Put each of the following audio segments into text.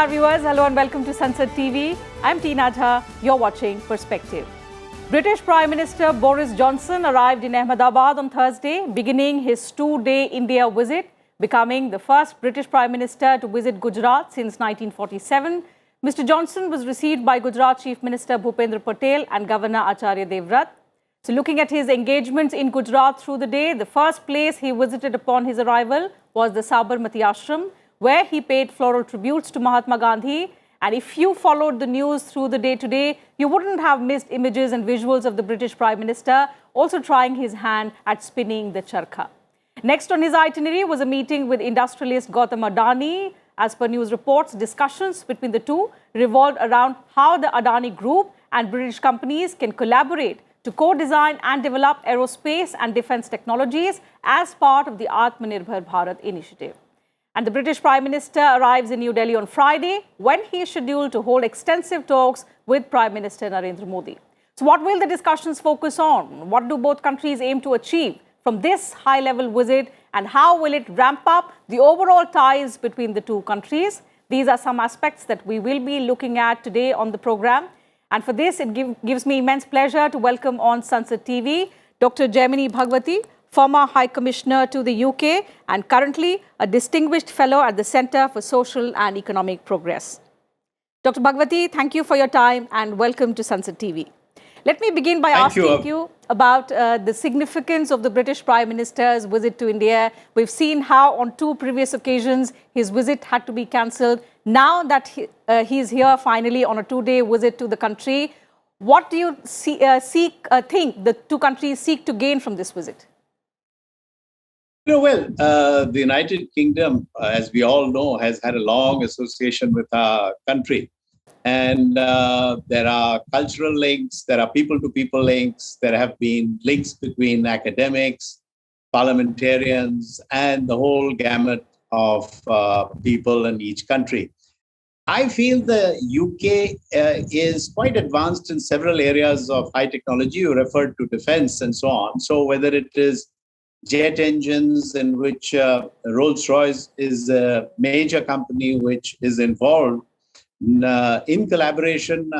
Namaskar viewers, hello and welcome to Sansad TV. I'm Tina Jha, you're watching Perspective. British Prime Minister Boris Johnson arrived in Ahmedabad on Thursday, beginning his two-day India visit, becoming the first British Prime Minister to visit Gujarat since 1947. Mr. Johnson was received by Gujarat Chief Minister Bhupendra Patel and Governor Acharya Devvrat. So looking at his engagements in Gujarat through the day, the first place he visited upon his arrival was the Sabarmati Ashram, where he paid floral tributes to Mahatma Gandhi. And if you followed the news through the day today, you wouldn't have missed images and visuals of the British Prime Minister also trying his hand at spinning the charkha. Next on his itinerary was a meeting with industrialist Gautam Adani. As per news reports, discussions between the two revolved around how the Adani Group and British companies can collaborate to co-design and develop aerospace and defense technologies as part of the Atmanirbhar Bharat initiative. And the British Prime Minister arrives in New Delhi on Friday, when he is scheduled to hold extensive talks with Prime Minister Narendra Modi. So what will the discussions focus on? What do both countries aim to achieve from this high-level visit, and how will it ramp up the overall ties between the two countries? These are some aspects that we will be looking at today on the program. And for this, it gives me immense pleasure to welcome on Sansad TV Dr. Jaimini Bhagwati, former High Commissioner to the UK and currently a distinguished fellow at the Centre for Social and Economic Progress. Dr. Bhagwati, thank you for your time and welcome to Sansad TV. Let me begin by asking you about the significance of the British Prime Minister's visit to India. We've seen how on two previous occasions his visit had to be cancelled. Now that he's here finally on a two-day visit to the country, what do you think the two countries seek to gain from this visit? The United Kingdom, as we all know, has had a long association with our country. And there are cultural links, there are people-to-people links, there have been links between academics, parliamentarians, and the whole gamut of people in each country. I feel the UK is quite advanced in several areas of high technology. You referred to defense and so on. So whether it is jet engines, in which Rolls-Royce is a major company which is involved in collaboration,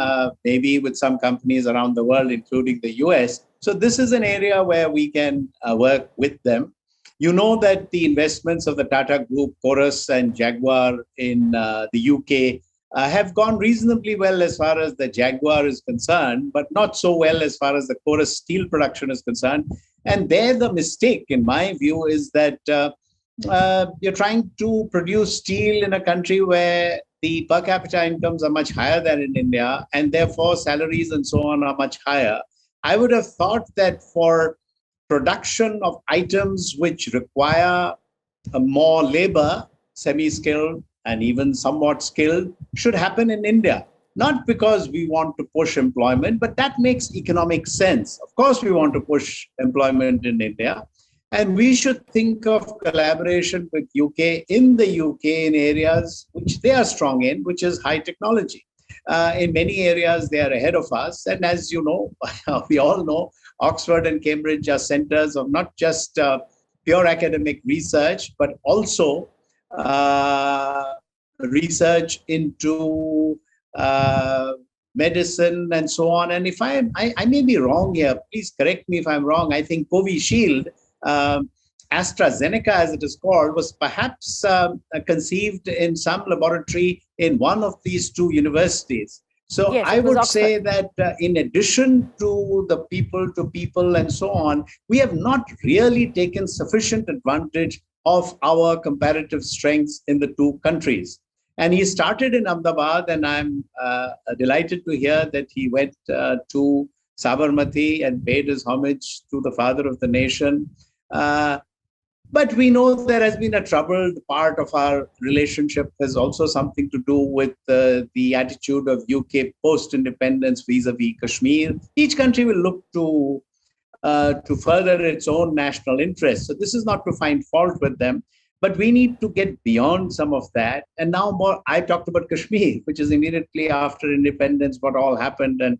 maybe with some companies around the world, including the US. So this is an area where we can work with them. You know that the investments of the Tata Group, Chorus and Jaguar in the UK have gone reasonably well as far as the Jaguar is concerned, but not so well as far as the Chorus steel production is concerned. And there the mistake, in my view, is that you're trying to produce steel in a country where the per capita incomes are much higher than in India, and therefore salaries and so on are much higher. I would have thought that for production of items which require more labor, semi-skilled and even somewhat skilled, should happen in India. Not because we want to push employment, but that makes economic sense. Of course, we want to push employment in India. And we should think of collaboration with UK in the UK in areas which they are strong in, which is high technology. In many areas, they are ahead of us. And as you know, we all know, Oxford and Cambridge are centers of not just pure academic research, but also research into medicine and so on. And if I may be wrong here, please correct me if I'm wrong. I think Covishield, AstraZeneca, as it is called, was perhaps conceived in some laboratory in one of these two universities. So yes, I would say that in addition to the people-to-people and so on, we have not really taken sufficient advantage of our comparative strengths in the two countries. And he started in Ahmedabad, and I'm delighted to hear that he went to Sabarmati and paid his homage to the father of the nation. But we know there has been a troubled part of our relationship. There's also something to do with the attitude of UK post-independence vis-a-vis Kashmir. Each country will look to further its own national interests. So this is not to find fault with them, but we need to get beyond some of that. And now I talked about Kashmir, which is immediately after independence, what all happened. And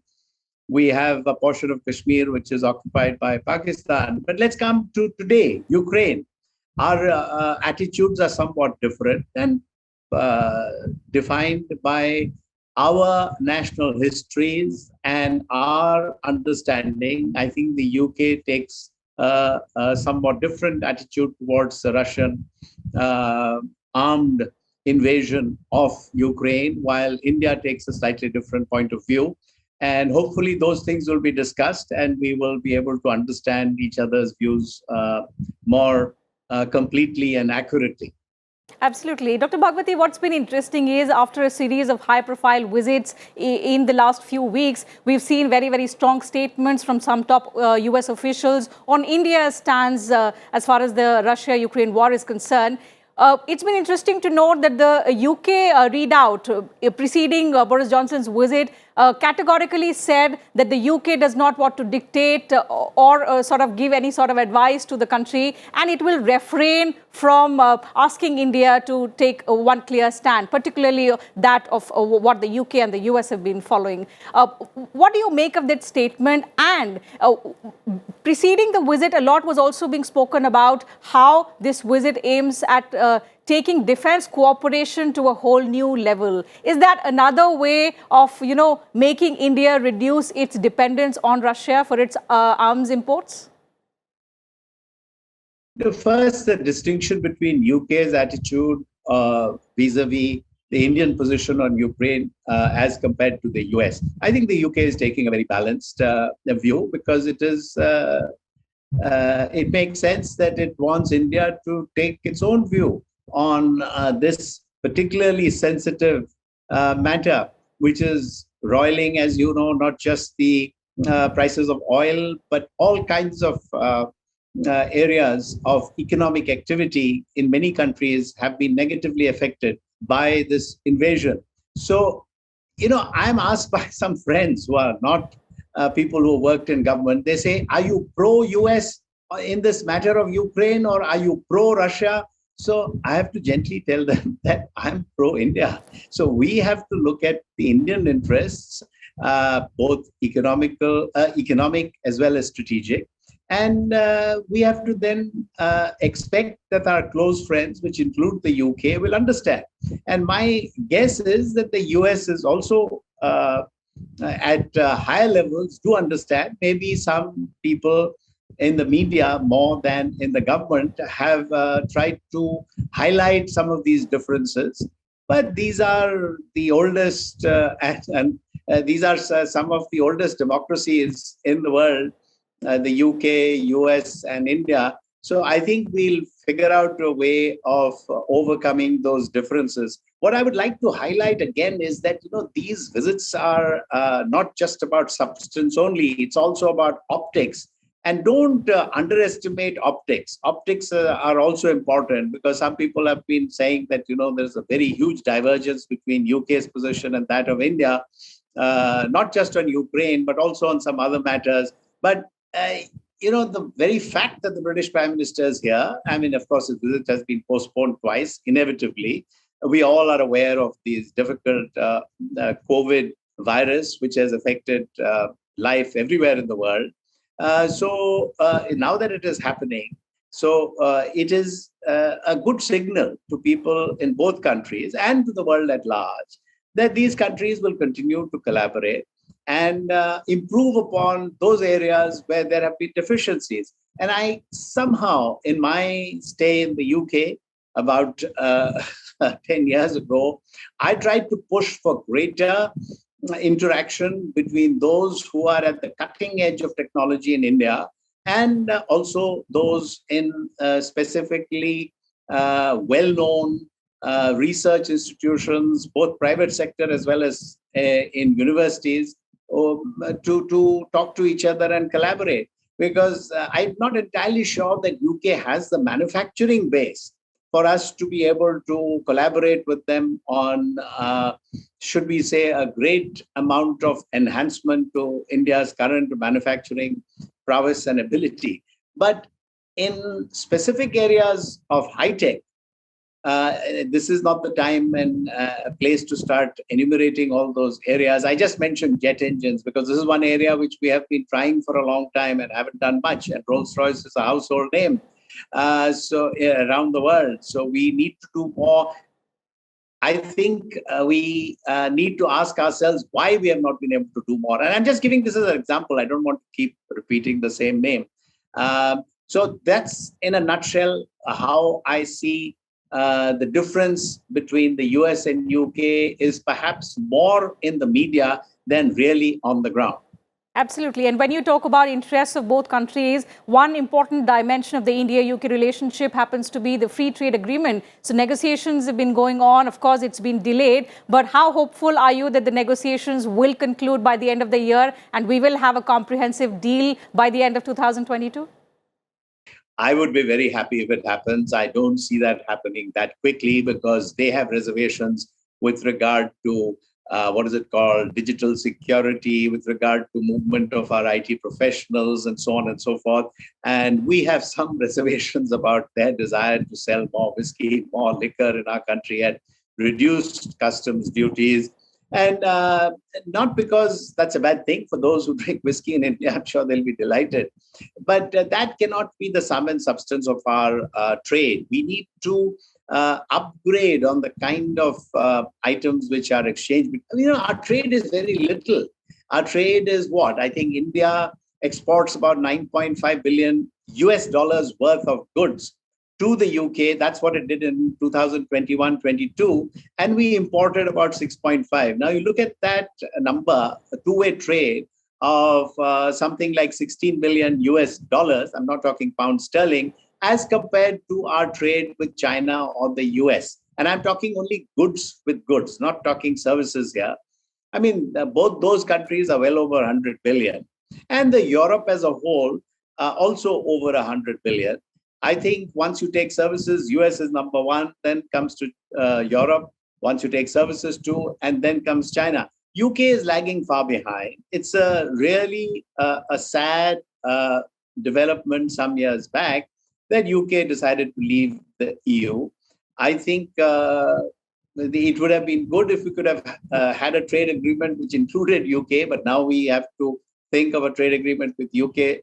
we have a portion of Kashmir which is occupied by Pakistan. But let's come to today, Ukraine. Our attitudes are somewhat different. And defined by our national histories and our understanding. I think the UK takes a somewhat different attitude towards the Russian armed invasion of Ukraine, while India takes a slightly different point of view. And hopefully those things will be discussed and we will be able to understand each other's views more completely and accurately. Absolutely. Dr. Bhagwati, what's been interesting is after a series of high-profile visits in the last few weeks, we've seen very, very strong statements from some top US officials on India's stance as far as the Russia-Ukraine war is concerned. It's been interesting to note that the UK readout preceding Boris Johnson's visit categorically said that the UK does not want to dictate or sort of give any sort of advice to the country, and it will refrain from asking India to take one clear stand, particularly that of what the UK and the US have been following. What do you make of that statement? And preceding the visit, a lot was also being spoken about how this visit aims at taking defense cooperation to a whole new level. Is that another way of, making India reduce its dependence on Russia for its arms imports? The distinction between UK's attitude vis-a-vis the Indian position on Ukraine as compared to the US. I think the UK is taking a very balanced view because it makes sense that it wants India to take its own view on this particularly sensitive matter, which is roiling, as you know, not just the prices of oil, but all kinds of areas of economic activity in many countries have been negatively affected by this invasion. So, I'm asked by some friends who are not people who worked in government, they say, are you pro-US in this matter of Ukraine or are you pro-Russia? So I have to gently tell them that I'm pro-India. So we have to look at the Indian interests, both economic as well as strategic. And we have to then expect that our close friends, which include the UK, will understand. And my guess is that the US is also at higher levels do understand. Maybe some people in the media more than in the government have tried to highlight some of these differences. But these are the oldest and these are some of the oldest democracies in the world, the UK, US and India. So I think we'll figure out a way of overcoming those differences. What I would like to highlight again is that, these visits are not just about substance only. It's also about optics. And don't underestimate optics. Optics are also important because some people have been saying that, there's a very huge divergence between UK's position and that of India, not just on Ukraine, but also on some other matters. But, the very fact that the British Prime Minister is here, of course, his visit has been postponed twice, inevitably. We all are aware of these difficult COVID virus, which has affected life everywhere in the world. So now that it is happening, it is a good signal to people in both countries and to the world at large that these countries will continue to collaborate and improve upon those areas where there have been deficiencies. And I somehow, in my stay in the UK about 10 years ago, I tried to push for greater interaction between those who are at the cutting edge of technology in India and also those in specifically well-known research institutions, both private sector as well as in universities, to talk to each other and collaborate. Because I'm not entirely sure that UK has the manufacturing base for us to be able to collaborate with them on, should we say, a great amount of enhancement to India's current manufacturing prowess and ability. But in specific areas of high tech, this is not the time and place to start enumerating all those areas. I just mentioned jet engines because this is one area which we have been trying for a long time and haven't done much. And Rolls-Royce is a household name around the world. So we need to do more. I think we need to ask ourselves why we have not been able to do more. And I'm just giving this as an example. I don't want to keep repeating the same name. So that's in a nutshell how I see the difference between the US and UK is perhaps more in the media than really on the ground. Absolutely. And when you talk about interests of both countries, one important dimension of the India-UK relationship happens to be the free trade agreement. So negotiations have been going on. Of course, it's been delayed. But how hopeful are you that the negotiations will conclude by the end of the year and we will have a comprehensive deal by the end of 2022? I would be very happy if it happens. I don't see that happening that quickly because they have reservations with regard to what is it called, digital security, with regard to movement of our IT professionals and so on and so forth. And we have some reservations about their desire to sell more whiskey, more liquor in our country at reduced customs duties. And not because that's a bad thing for those who drink whiskey in India, I'm sure they'll be delighted. But that cannot be the sum and substance of our trade. We need to upgrade on the kind of items which are exchanged. Our trade is very little. Our trade is what? I think India exports about 9.5 billion US dollars worth of goods to the UK. That's what it did in 2021-22. And we imported about 6.5. Now you look at that number, a two-way trade of something like 16 billion US dollars. I'm not talking pound sterling, as compared to our trade with China or the US. And I'm talking only goods with goods, not talking services here. I mean, both those countries are well over 100 billion. And the Europe as a whole, also over 100 billion. I think once you take services, US is number one, then comes to Europe. Once you take services too, and then comes China. UK is lagging far behind. It's a really a sad development some years back that UK decided to leave the EU. I think it would have been good if we could have had a trade agreement which included UK, but now we have to think of a trade agreement with UK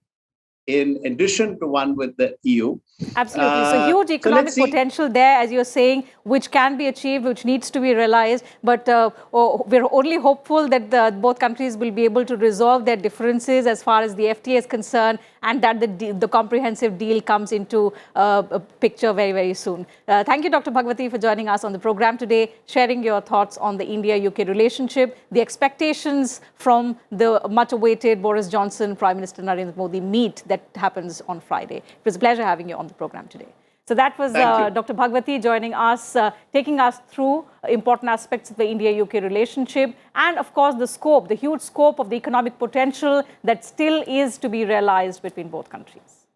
in addition to one with the EU. Absolutely. So huge economic potential there, as you're saying, which can be achieved, which needs to be realized. But we're only hopeful that both countries will be able to resolve their differences as far as the FTA is concerned, and that the comprehensive deal comes into a picture very, very soon. Thank you, Dr. Bhagwati, for joining us on the program today, sharing your thoughts on the India-UK relationship, the expectations from the much-awaited Boris Johnson, Prime Minister Narendra Modi meet that happens on Friday. It was a pleasure having you on the program today. So that was Dr. Bhagwati joining us, taking us through important aspects of the India-UK relationship and, of course, the huge scope of the economic potential that still is to be realized between both countries.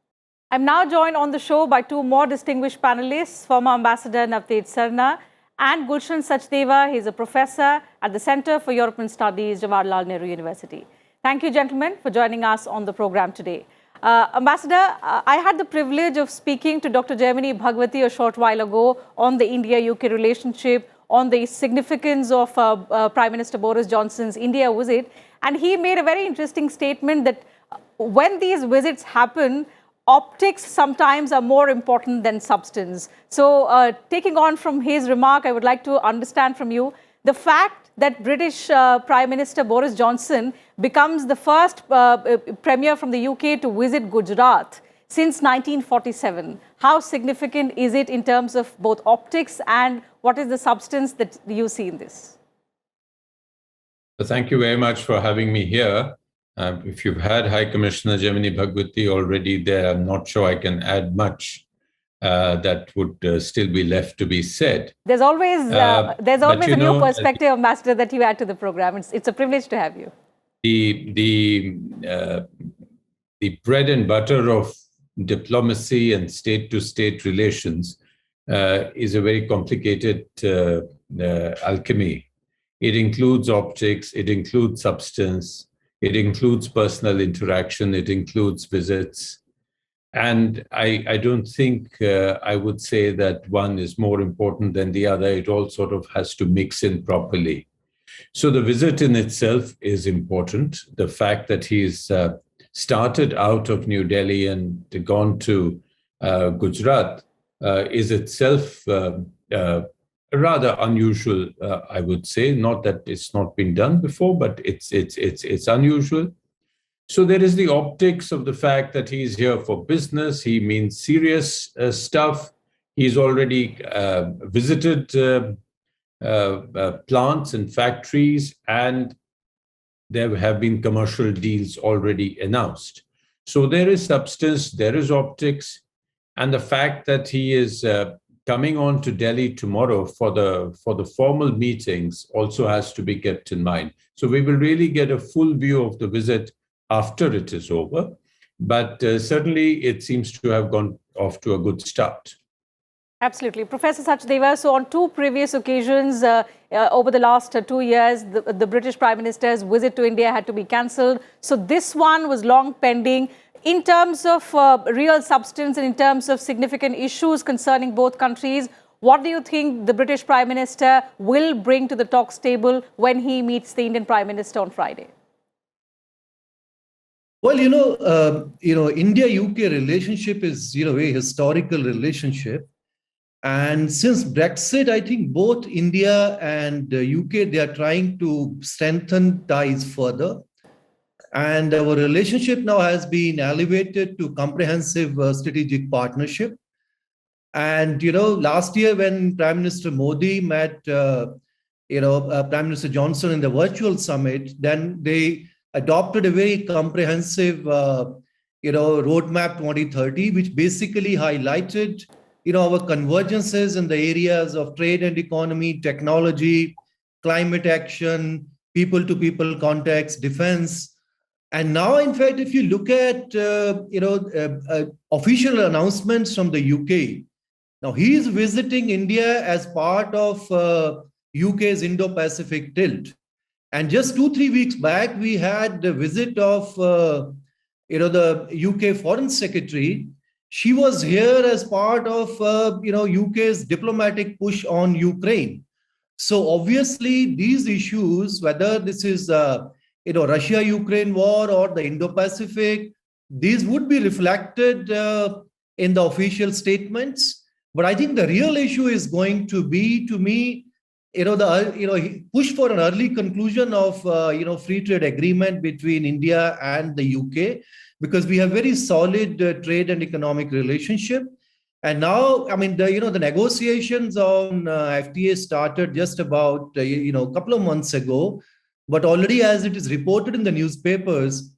I'm now joined on the show by two more distinguished panelists, former Ambassador Navteej Sarna and Gulshan Sachdeva. He's a professor at the Center for European Studies, Jawaharlal Nehru University. Thank you, gentlemen, for joining us on the program today. Ambassador, I had the privilege of speaking to Dr. Jaimini Bhagwati a short while ago on the India-UK relationship, on the significance of Prime Minister Boris Johnson's India visit. And he made a very interesting statement that when these visits happen, optics sometimes are more important than substance. So taking on from his remark, I would like to understand from you the fact that British Prime Minister Boris Johnson becomes the first Premier from the UK to visit Gujarat since 1947. How significant is it in terms of both optics, and what is the substance that you see in this? Thank you very much for having me here. If you've had High Commissioner Jaimini Bhagwati already there, I'm not sure I can add much. That would still be left to be said. There's always a new perspective, Ambassador, that you add to the program. It's a privilege to have you. The bread and butter of diplomacy and state-to-state relations is a very complicated alchemy. It includes optics, it includes substance, it includes personal interaction, it includes visits. And I don't think I would say that one is more important than the other. It all sort of has to mix in properly. So the visit in itself is important. The fact that he's started out of New Delhi and gone to Gujarat is itself rather unusual, I would say. Not that it's not been done before, but it's unusual. So there is the optics of the fact that he's here for business. He means serious stuff. He's already visited plants and factories, and there have been commercial deals already announced. So there is substance, there is optics, and the fact that he is coming on to Delhi tomorrow for the formal meetings also has to be kept in mind. So we will really get a full view of the visit after it is over, but certainly it seems to have gone off to a good start. Absolutely. Professor Sachdeva, so on two previous occasions over the last 2 years, the British Prime Minister's visit to India had to be cancelled. So this one was long pending. In terms of real substance and in terms of significant issues concerning both countries, what do you think the British Prime Minister will bring to the talks table when he meets the Indian Prime Minister on Friday? Well, India-UK relationship is, a historical relationship. And since Brexit, I think both India and UK, they are trying to strengthen ties further. And our relationship now has been elevated to comprehensive strategic partnership. And, last year when Prime Minister Modi met, Prime Minister Johnson in the virtual summit, then they adopted a very comprehensive, roadmap 2030, which basically highlighted, our convergences in the areas of trade and economy, technology, climate action, people-to-people context, defense. And now, in fact, if you look at, official announcements from the UK, now he is visiting India as part of UK's Indo-Pacific tilt. And just 2-3 weeks back, we had the visit of, the UK Foreign Secretary. She was here as part of, UK's diplomatic push on Ukraine. So obviously, these issues, whether this is, Russia-Ukraine war or the Indo-Pacific, these would be reflected in the official statements. But I think the real issue is going to be, to me, push for an early conclusion of, free trade agreement between India and the UK, because we have very solid trade and economic relationship. And now, the negotiations on FTA started just about, a couple of months ago. But already, as it is reported in the newspapers,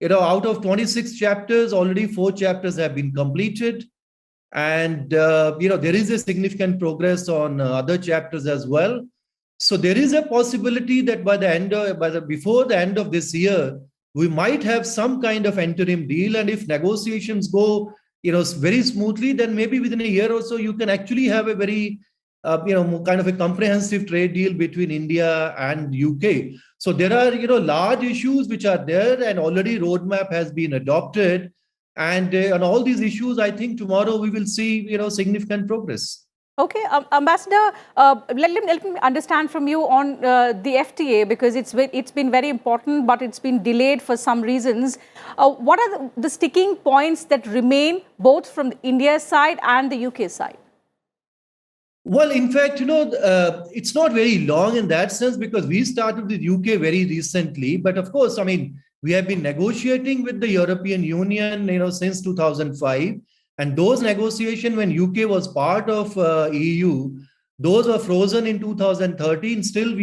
out of 26 chapters, already 4 chapters have been completed. And, there is a significant progress on other chapters as well. So there is a possibility that before the end of this year, we might have some kind of interim deal. And if negotiations go, very smoothly, then maybe within a year or so, you can actually have a very, kind of a comprehensive trade deal between India and UK. So there are, large issues which are there, and already roadmap has been adopted. And on all these issues, I think tomorrow we will see, significant progress. Okay, Ambassador, let me understand from you on the FTA, because it's been very important, but it's been delayed for some reasons. What are the sticking points that remain both from India's side and the UK side? Well, in fact, it's not very long in that sense, because we started with UK very recently. But of course, we have been negotiating with the European Union, since 2005. And those negotiations, when UK was part of EU, those were frozen in 2013. Still,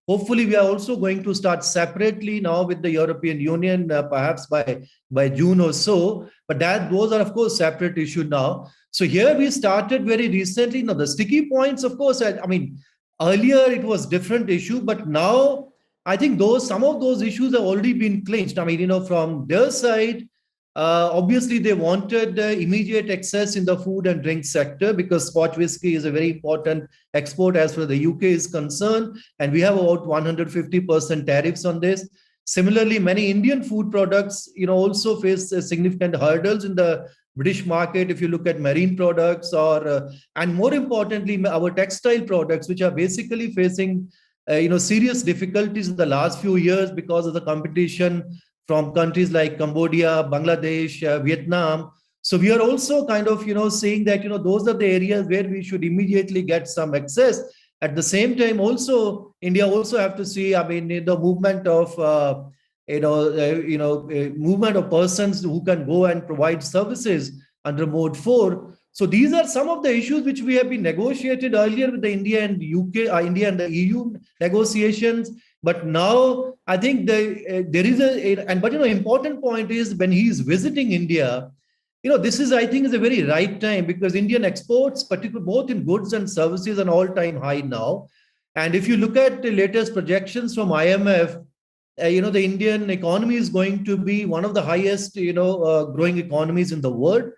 hopefully we are also going to start separately now with the European Union, perhaps by June or so. But those are, of course, separate issues now. So here we started very recently. Now, the sticky points, of course, earlier it was different issue, but now I think some of those issues have already been clinched. From their side, obviously, they wanted immediate access in the food and drink sector, because Scotch whisky is a very important export as far as the UK is concerned. And we have about 150% tariffs on this. Similarly, many Indian food products, also face significant hurdles in the British market. If you look at marine products and more importantly, our textile products, which are basically facing, serious difficulties in the last few years because of the competition from countries like Cambodia, Bangladesh, Vietnam. So we are also kind of, saying that, those are the areas where we should immediately get some access. At the same time, also, India also have to see, I mean, the movement of, movement of persons who can go and provide services under Mode 4. So these are some of the issues which we have been negotiated earlier with the India and UK, India and the EU negotiations. But now I think there is important point is when he is visiting India, this is, I think, is a very right time because Indian exports, particularly both in goods and services, are an all-time high now. And if you look at the latest projections from IMF, the Indian economy is going to be one of the highest, growing economies in the world.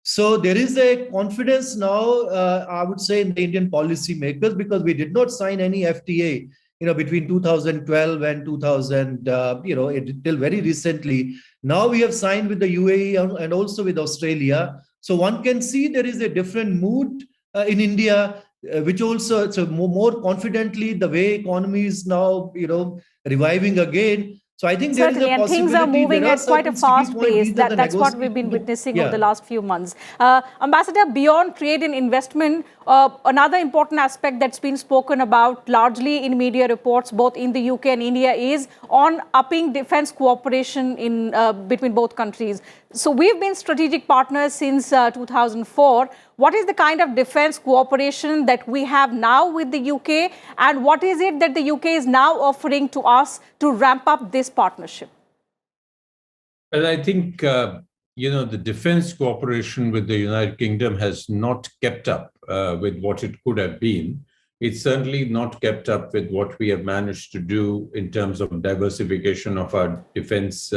So there is a confidence now, I would say, in the Indian policymakers because we did not sign any FTA, between 2012 and 2000, till very recently. Now we have signed with the UAE and also with Australia. So one can see there is a different mood in India, which also it's more confidently the way economy is now, reviving again. So I think there is a possibility. And things are moving at quite a fast pace. That's what we've been witnessing over the last few months. Ambassador, beyond trade and investment, another important aspect that's been spoken about largely in media reports, both in the UK and India, is on upping defense cooperation in between both countries. So we've been strategic partners since 2004. What is the kind of defense cooperation that we have now with the UK, and what is it that the UK is now offering to us to ramp up this partnership? Well, I think, the defense cooperation with the United Kingdom has not kept up with what it could have been. It's certainly not kept up with what we have managed to do in terms of diversification of our defense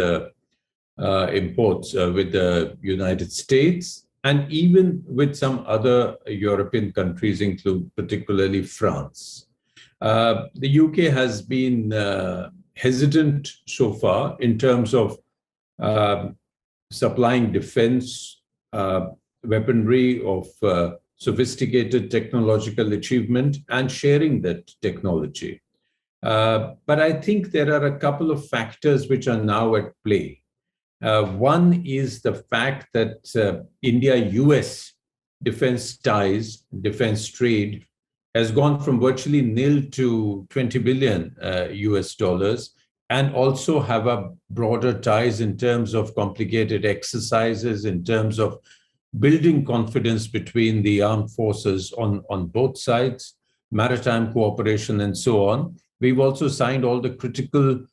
imports with the United States and even with some other European countries, include particularly France. The UK has been hesitant so far in terms of supplying defense weaponry of sophisticated technological achievement and sharing that technology. But I think there are a couple of factors which are now at play. One is the fact that India-US defense ties, defense trade, has gone from virtually nil to 20 billion US dollars, and also have a broader ties in terms of complicated exercises, in terms of building confidence between the armed forces on both sides, maritime cooperation, and so on. We've also signed all the critical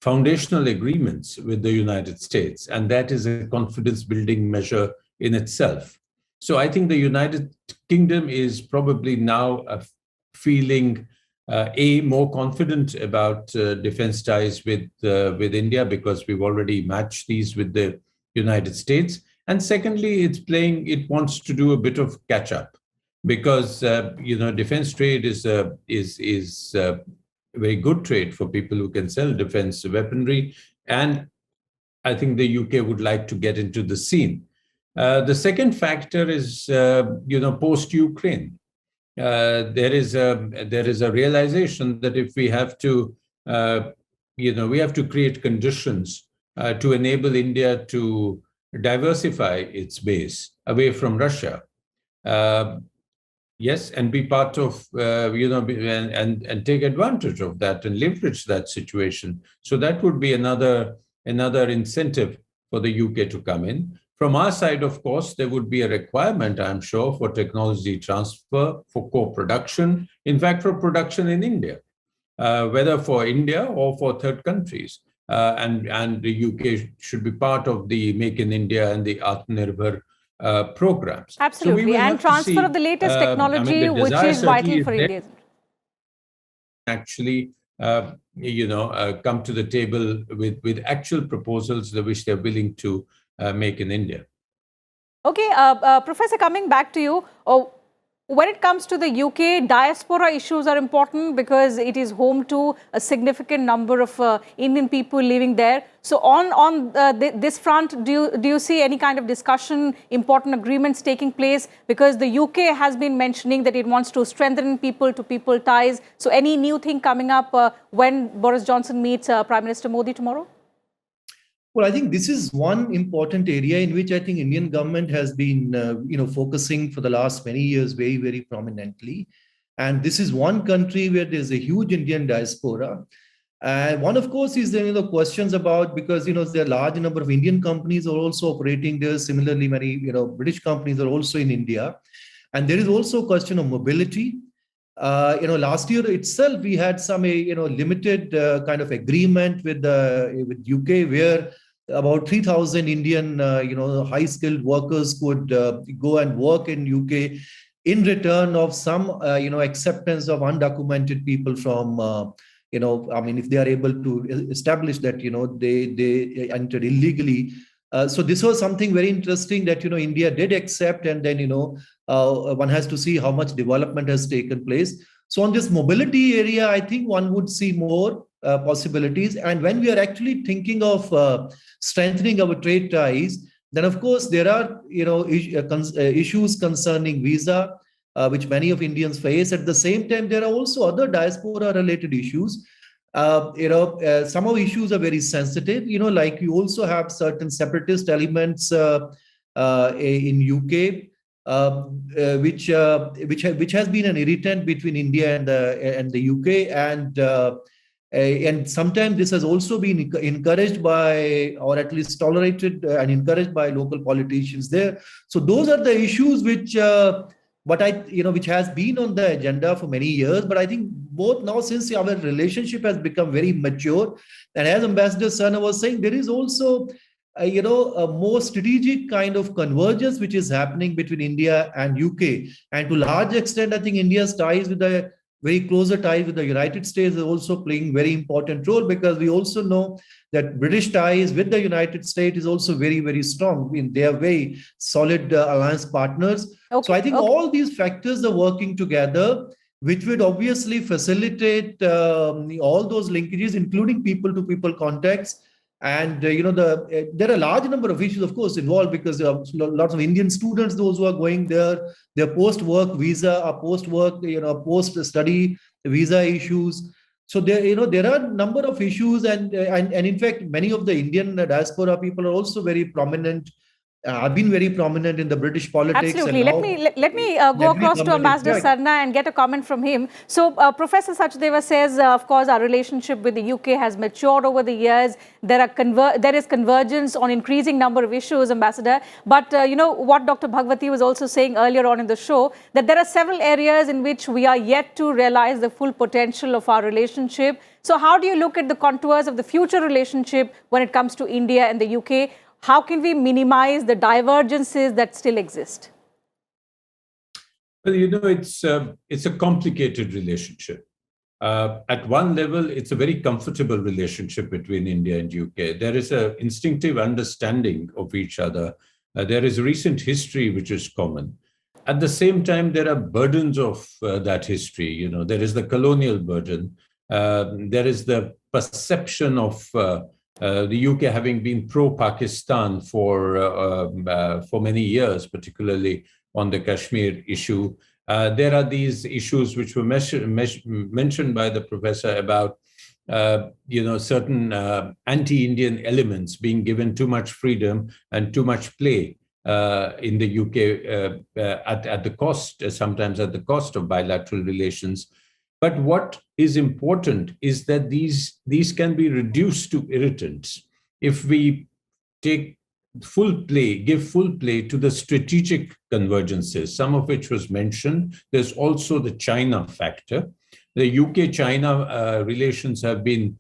foundational agreements with the United States, and that is a confidence-building measure in itself. So I think the United Kingdom is probably now feeling more confident about defense ties with India because we've already matched these with the United States. And secondly, it wants to do a bit of catch up because defense trade is very good trade for people who can sell defense weaponry. And I think the UK would like to get into the scene. The second factor is, post-Ukraine. There is a realization that if we have to, we have to create conditions to enable India to diversify its base away from Russia. Yes, and be part of, and take advantage of that and leverage that situation. So that would be another incentive for the UK to come in. From our side, of course, there would be a requirement, I'm sure, for technology transfer, for co-production, in fact, for production in India, whether for India or for third countries. And the UK should be part of the Make in India and the Atmanirbhar programs. Absolutely, so and transfer of the latest technology, which is vital for India. Actually, come to the table with actual proposals which they're willing to make in India. Okay, Professor, coming back to you, when it comes to the UK, diaspora issues are important because it is home to a significant number of Indian people living there. So on this front, do you see any kind of discussion, important agreements taking place? Because the UK has been mentioning that it wants to strengthen people-to-people ties. So any new thing coming up when Boris Johnson meets Prime Minister Modi tomorrow? Well, I think this is one important area in which I think Indian government has been, focusing for the last many years very, very prominently. And this is one country where there's a huge Indian diaspora. And one, of course, is the questions about, because there are a large number of Indian companies are also operating there. Similarly, many British companies are also in India, and there is also a question of mobility. Last year itself we had some limited kind of agreement with UK, where about 3,000 Indian high skilled workers could go and work in UK in return of some acceptance of undocumented people from. If they are able to establish that, they entered illegally. So this was something very interesting that, India did accept, and then, one has to see how much development has taken place. So on this mobility area, I think one would see more possibilities. And when we are actually thinking of strengthening our trade ties, then of course there are, issues concerning visa, which many of Indians face. At the same time, there are also other diaspora-related issues. Some of the issues are very sensitive. Like you also have certain separatist elements in UK, which has been an irritant between India and the UK, and sometimes this has also been encouraged by, or at least tolerated and encouraged by, local politicians there. So those are the issues which has been on the agenda for many years. But I think both now, since our relationship has become very mature, and as Ambassador Sarna was saying, there is also a more strategic kind of convergence which is happening between India and UK. And to a large extent, I think India's ties with the very closer ties with the United States is also playing very important role, because we also know that British ties with the United States is also very, very strong. I mean, they are very solid alliance partners. Okay, so I think all these factors are working together, which would obviously facilitate all those linkages, including people-to-people contacts. And there are a large number of issues, of course, involved, because there are lots of Indian students, those who are going there, their post-work visa or post-work, post-study visa issues. So there are a number of issues, and in fact, many of the Indian diaspora people are also very prominent. Have been very prominent in the British politics. Absolutely. Let me go across to Ambassador Sarna and get a comment from him. So Professor Sachdeva says, of course, our relationship with the UK has matured over the years. There is convergence on increasing number of issues, Ambassador. But what Dr. Bhagwati was also saying earlier on in the show, that there are several areas in which we are yet to realize the full potential of our relationship. So how do you look at the contours of the future relationship when it comes to India and the UK? How can we minimize the divergences that still exist? Well, it's a complicated relationship. At one level, it's a very comfortable relationship between India and UK. There is an instinctive understanding of each other. There is recent history which is common. At the same time, there are burdens of that history. There is the colonial burden. There is the perception of the UK having been pro-Pakistan for many years, particularly on the Kashmir issue. There are these issues which were mentioned by the professor about, certain anti-Indian elements being given too much freedom and too much play in the UK at the cost, sometimes at the cost of bilateral relations. But what is important is that these can be reduced to irritants if we give full play to the strategic convergences, some of which was mentioned. There's also the China factor. The UK-China relations have been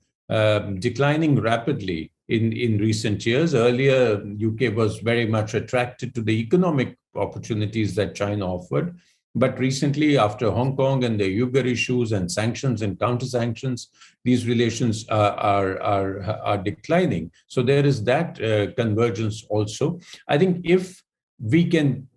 declining rapidly in recent years. Earlier, UK was very much attracted to the economic opportunities that China offered. But recently, after Hong Kong and the Uyghur issues and sanctions and counter-sanctions, these relations are declining. So there is that convergence also. I think if we can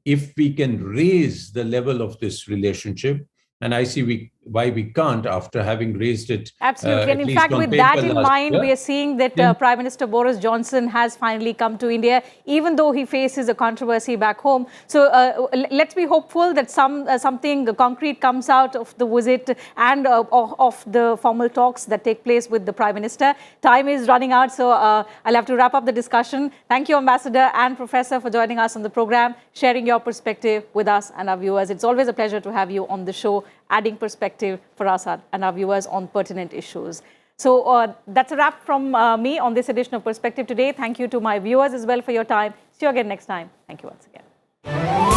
raise the level of this relationship, and I see why we can't after having raised it. Absolutely. And in fact, with that in mind, we are seeing that Prime Minister Boris Johnson has finally come to India, even though he faces a controversy back home. So let's be hopeful that something concrete comes out of the visit and of the formal talks that take place with the Prime Minister. Time is running out, so I'll have to wrap up the discussion. Thank you, Ambassador and Professor, for joining us on the program, sharing your perspective with us and our viewers. It's always a pleasure to have you on the show, adding perspective for us and our viewers on pertinent issues. So that's a wrap from me on this edition of Perspective today. Thank you to my viewers as well for your time. See you again next time. Thank you once again.